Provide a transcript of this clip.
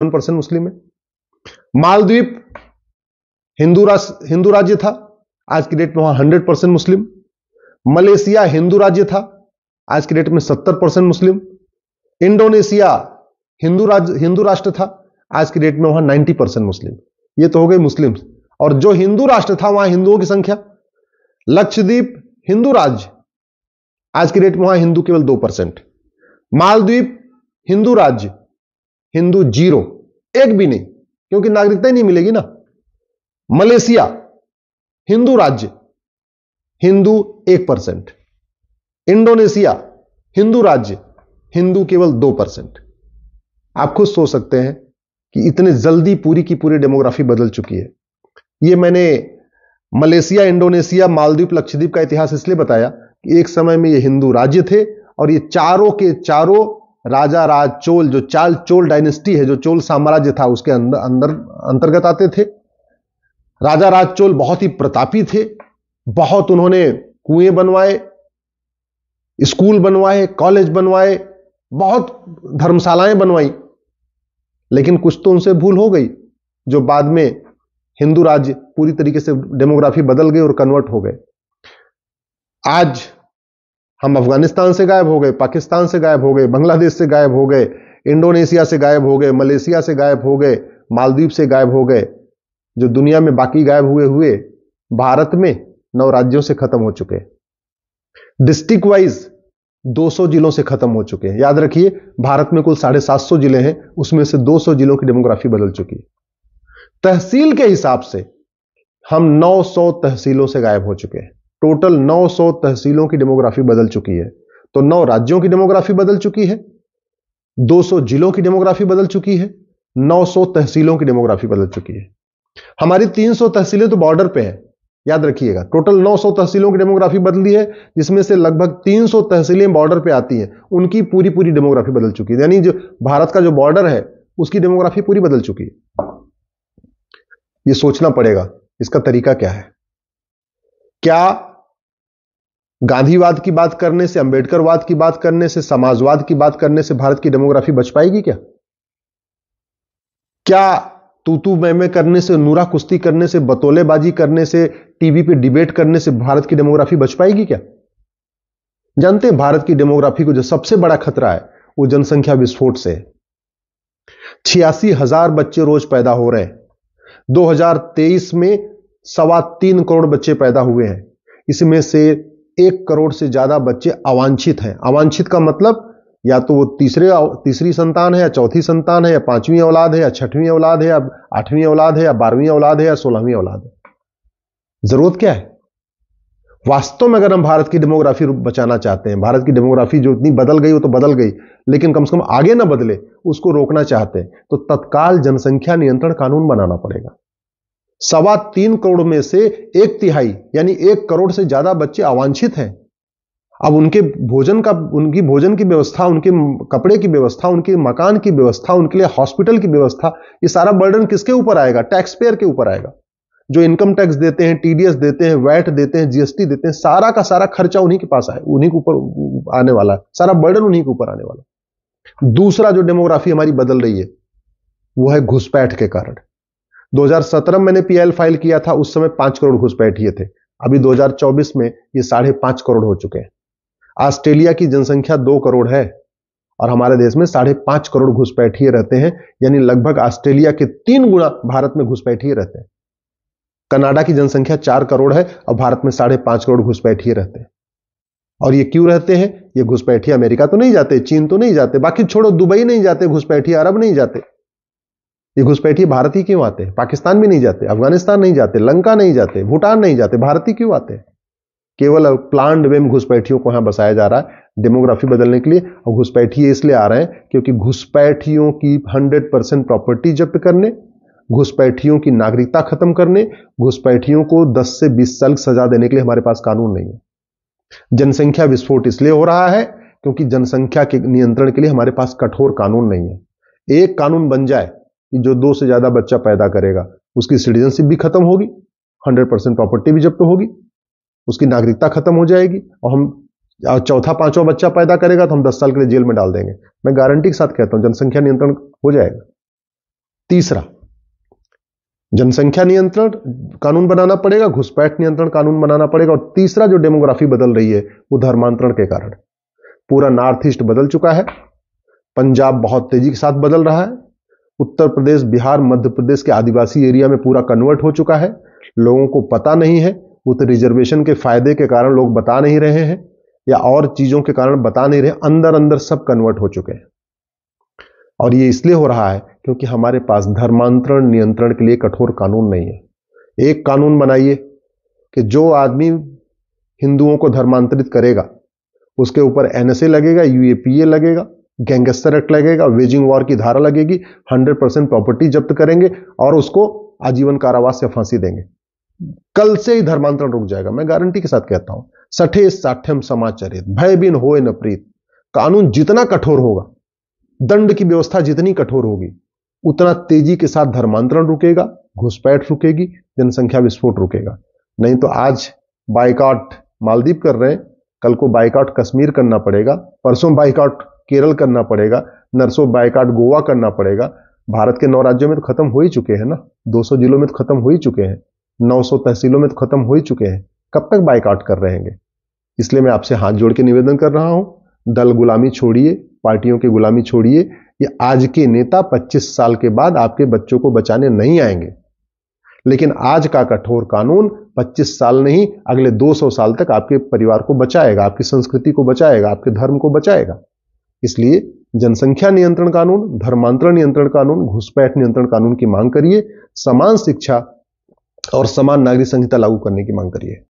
1% मुस्लिम है। मालदीव हिंदू राज्य था, आज की डेट में वहां 100% मुस्लिम। मलेशिया हिंदू राज्य था, आज की डेट में 70% मुस्लिम। इंडोनेशिया हिंदू राष्ट्र था, आज की डेट में वहां 90% मुस्लिम। ये तो हो गए मुस्लिम। और जो हिंदू राष्ट्र था वहां हिंदुओं की संख्या, लक्षद्वीप हिंदू राज्य, आज की डेट में वहां हिंदू केवल 2%। मालदीव हिंदू राज्य, हिंदू 0, एक भी नहीं, क्योंकि नागरिकता ही नहीं मिलेगी ना। मलेशिया हिंदू राज्य, हिंदू 1%। इंडोनेशिया हिंदू राज्य, हिंदू केवल 2%। आप खुद सोच सकते हैं कि इतने जल्दी पूरी की पूरी डेमोग्राफी बदल चुकी है। यह मैंने मलेशिया, इंडोनेशिया, मालदीव, लक्षद्वीप का इतिहास इसलिए बताया कि एक समय में ये हिंदू राज्य थे और ये चारों के चारों राजा राज चोल, जो चोल डायनेस्टी है, जो चोल साम्राज्य था, उसके अंदर अंतर्गत आते थे। राजा राज चोल बहुत ही प्रतापी थे, बहुत उन्होंने कुएं बनवाए, स्कूल बनवाए, कॉलेज बनवाए, बहुत धर्मशालाएं बनवाई। लेकिन कुछ तो उनसे भूल हो गई, जो बाद में हिंदू राज्य पूरी तरीके से डेमोग्राफी बदल गई और कन्वर्ट हो गए। आज हम अफगानिस्तान से गायब हो गए, पाकिस्तान से गायब हो गए, बांग्लादेश से गायब हो गए, इंडोनेशिया से गायब हो गए, मलेशिया से गायब हो गए, मालदीव से गायब हो गए। जो दुनिया में बाकी गायब हुए भारत में 9 राज्यों से खत्म हो चुके हैं। डिस्ट्रिक्ट वाइज 200 जिलों से खत्म हो चुके हैं। याद रखिए, भारत में कुल 750 जिले हैं, उसमें से 200 जिलों की डेमोग्राफी बदल चुकी है। तहसील के हिसाब से हम 900 तहसीलों से गायब हो चुके हैं। टोटल 900 तहसीलों की डेमोग्राफी बदल चुकी है। तो 9 राज्यों की डेमोग्राफी बदल चुकी है, 200 जिलों की डेमोग्राफी बदल चुकी है, 900 तहसीलों की डेमोग्राफी बदल चुकी है। हमारी 300 तहसीलें तो बॉर्डर पे है, याद रखिएगा। टोटल 900 तहसीलों की डेमोग्राफी बदली है, जिसमें से लगभग 300 तहसीलें बॉर्डर पे आती हैं, उनकी पूरी पूरी डेमोग्राफी बदल चुकी है। यानी जो भारत का जो बॉर्डर है उसकी डेमोग्राफी पूरी बदल चुकी है। यह सोचना पड़ेगा इसका तरीका क्या है। क्या गांधीवाद की बात करने से, अंबेडकरवाद की बात करने से, समाजवाद की बात करने से भारत की डेमोग्राफी बच पाएगी? क्या तू मैं करने से, नूरा कुश्ती करने से, बतौलेबाजी करने से, टीवी पे डिबेट करने से भारत की डेमोग्राफी बच पाएगी क्या? जानते हैं भारत की डेमोग्राफी को जो सबसे बड़ा खतरा है वो जनसंख्या विस्फोट से है। 86,000 बच्चे रोज पैदा हो रहे हैं। 2023 में 3.25 करोड़ बच्चे पैदा हुए हैं। इसमें से 1 करोड़ से ज्यादा बच्चे अवांछित हैं। अवांछित का मतलब या तो वो तीसरी संतान है, या चौथी संतान है, या 5वीं औलाद है, या 6वीं औलाद है, या 8वीं औलाद है, या 12वीं औलाद है, या 16वीं औलाद है। जरूरत क्या है? वास्तव में अगर हम भारत की डेमोग्राफी बचाना चाहते हैं, भारत की डेमोग्राफी जो इतनी बदल गई वो तो बदल गई, लेकिन कम से कम आगे ना बदले, उसको रोकना चाहते हैं तो तत्काल जनसंख्या नियंत्रण कानून बनाना पड़ेगा। 3.25 करोड़ में से 1/3 यानी 1 करोड़ से ज्यादा बच्चे अवांछित हैं। अब उनकी भोजन की व्यवस्था, उनके कपड़े की व्यवस्था, उनके मकान की व्यवस्था, उनके लिए हॉस्पिटल की व्यवस्था, ये सारा बर्डन किसके ऊपर आएगा? टैक्स पेयर के ऊपर आएगा। जो इनकम टैक्स देते हैं, टीडीएस देते हैं, वैट देते हैं, जीएसटी देते हैं, सारा का सारा खर्चा उन्हीं के पास आए, उन्हीं के ऊपर आने वाला है, सारा बर्डन उन्हीं के ऊपर आने वाला है। दूसरा जो डेमोग्राफी हमारी बदल रही है वो है घुसपैठ के कारण। 2017 में मैंने पीएल फाइल किया था, उस समय 5 करोड़ घुसपैठिए थे। अभी 2024 में ये 5.5 करोड़ हो चुके हैं। ऑस्ट्रेलिया की जनसंख्या 2 करोड़ है और हमारे देश में 5.5 करोड़ घुसपैठिए रहते हैं, यानी लगभग ऑस्ट्रेलिया के 3 गुना भारत में घुसपैठिए रहते हैं। कनाडा की जनसंख्या 4 करोड़ है और भारत में 5.5 करोड़ घुसपैठिए रहते हैं। और ये क्यों रहते हैं? ये घुसपैठिए अमेरिका तो नहीं जाते, चीन तो नहीं जाते, बाकी छोड़ो, दुबई नहीं जाते घुसपैठिए, अरब नहीं जाते। ये घुसपैठिए भारत ही क्यों आते हैं? पाकिस्तान भी नहीं जाते, अफगानिस्तान नहीं जाते, लंका नहीं जाते, भूटान नहीं जाते, भारत ही क्यों आते हैं? केवल प्लान्ड वे में घुसपैठियों को यहां बसाया जा रहा है डेमोग्राफी बदलने के लिए। और घुसपैठिए इसलिए आ रहे हैं क्योंकि घुसपैठियों की 100% प्रॉपर्टी जब्त करने, घुसपैठियों की नागरिकता खत्म करने, घुसपैठियों को 10 से 20 साल सजा देने के लिए हमारे पास कानून नहीं है। जनसंख्या विस्फोट इसलिए हो रहा है क्योंकि जनसंख्या के नियंत्रण के लिए हमारे पास कठोर कानून नहीं है। एक कानून बन जाए कि जो 2 से ज्यादा बच्चा पैदा करेगा उसकी सिटीजनशिप भी खत्म होगी, 100% प्रॉपर्टी भी जब्त होगी, उसकी नागरिकता खत्म हो जाएगी, और हम चौथा 5वां बच्चा पैदा करेगा तो हम 10 साल के लिए जेल में डाल देंगे। मैं गारंटी के साथ कहता हूं जनसंख्या नियंत्रण हो जाएगा। तीसरा, जनसंख्या नियंत्रण कानून बनाना पड़ेगा, घुसपैठ नियंत्रण कानून बनाना पड़ेगा। और तीसरा, जो डेमोग्राफी बदल रही है वो धर्मांतरण के कारण। पूरा नॉर्थ ईस्ट बदल चुका है, पंजाब बहुत तेजी के साथ बदल रहा है, उत्तर प्रदेश, बिहार, मध्य प्रदेश के आदिवासी एरिया में पूरा कन्वर्ट हो चुका है। लोगों को पता नहीं है, वो तो रिजर्वेशन के फायदे के कारण लोग बता नहीं रहे हैं या और चीजों के कारण बता नहीं रहे, अंदर अंदर सब कन्वर्ट हो चुके हैं। और ये इसलिए हो रहा है क्योंकि हमारे पास धर्मांतरण नियंत्रण के लिए कठोर कानून नहीं है। एक कानून बनाइए कि जो आदमी हिंदुओं को धर्मांतरित करेगा उसके ऊपर एनएसए लगेगा, यूएपीए लगेगा, गैंगस्टर एक्ट लगेगा, वेजिंग वॉर की धारा लगेगी, 100% प्रॉपर्टी जब्त करेंगे और उसको आजीवन कारावास या फांसी देंगे। कल से ही धर्मांतरण रुक जाएगा, मैं गारंटी के साथ कहता हूं। सठे साठ्यम समाचरित भय बिन होए न प्रीत। कानून जितना कठोर होगा, दंड की व्यवस्था जितनी कठोर होगी, उतना तेजी के साथ धर्मांतरण रुकेगा, घुसपैठ रुकेगी, जनसंख्या विस्फोट रुकेगा। नहीं तो आज बाइकआउट मालदीव कर रहे हैं, कल को बाइकआउट कश्मीर करना पड़ेगा, परसों बाइकआउट केरल करना पड़ेगा, नरसों बाइकआउट गोवा करना पड़ेगा। भारत के 9 राज्यों में तो खत्म हो ही चुके हैं ना, 200 जिलों में तो खत्म हो ही चुके हैं, 900 तहसीलों में तो खत्म हो ही चुके हैं। कब तक बाइकआउट कर रहेंगे? इसलिए मैं आपसे हाथ जोड़ के निवेदन कर रहा हूं, दल गुलामी छोड़िए, पार्टियों की गुलामी छोड़िए। ये आज के नेता 25 साल के बाद आपके बच्चों को बचाने नहीं आएंगे, लेकिन आज का कठोर कानून 25 साल नहीं, अगले 200 साल तक आपके परिवार को बचाएगा, आपकी संस्कृति को बचाएगा, आपके धर्म को बचाएगा। इसलिए जनसंख्या नियंत्रण कानून, धर्मांतरण नियंत्रण कानून, घुसपैठ नियंत्रण कानून की मांग करिए, समान शिक्षा और समान नागरिक संहिता लागू करने की मांग करिए।